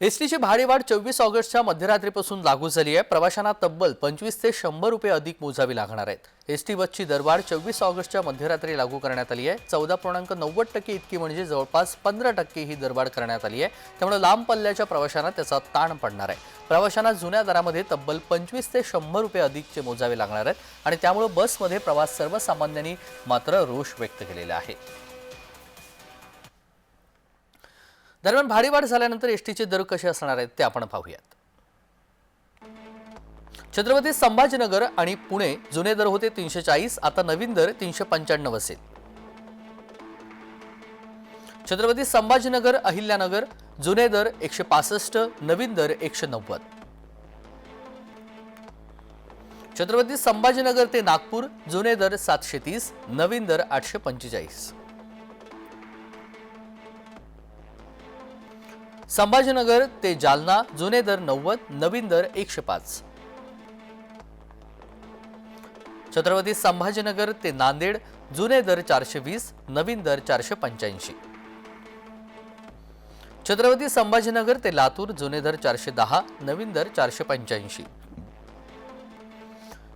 एसटीची भाडेवाढ 24 ऑगस्टच्या मध्यरात्रीपासून लागू झाली आहे। प्रवाशांना तब्बल 25 ते 100 रुपये अधिक मोजावी लागणार आहेत। एसटी बसची दरवाढ 24 ऑगस्टच्या मध्यरात्री लागू करण्यात आली आहे। 14.90% इतकी म्हणजे जवळपास 15% ही दरवाढ करण्यात आली आहे। त्यामुळे लांब पल्ल्याच्या प्रवाशांना त्याचा ताण पडणार आहे। प्रवाशांना जुन्या दरामध्ये तब्बल 25 ते 100 रुपये अधिकचे मोजावे लागणार आहेत आणि त्यामुळे बसमध्ये प्रवास सर्वसामान्यांनी मात्र रोष व्यक्त केलेला आहे। दरम्यान भाडेवाढ झाल्यानंतर एसटीचे दर कसे असणार आहेत ते आपण पाहूयात। छत्रपती संभाजीनगर आणि पुणे जुने दर होते 340, आता नवीन दर 395 असेल। छत्रपती संभाजीनगर अहिल्यानगर जुने दर 165, नवीन दर 190। छत्रपती संभाजीनगर ते नागपूर जुने दर 730, नवीन दर 845। संभाजीनगर ते जालना जुने दर 90, नवीन दर 105। छत्रपती संभाजीनगर ते नांदेड जुने दर 420, नवीन दर 485। छत्रपती संभाजीनगर ते लातूर जुने दर 410, नवीन दर 485।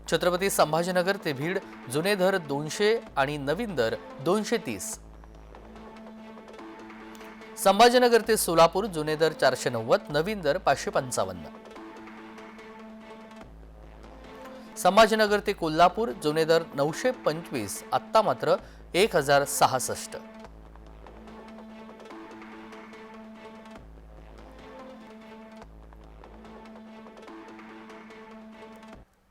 छत्रपती संभाजीनगर ते भीड जुने दर 200 आणि नवीन दर 230। संभाजीनगर ते सोलापूर जुने दर 490, नवीन दर 555। संभाजीनगर ते कोल्हापूर जुने दर 925, आत्ता मात्र 1066।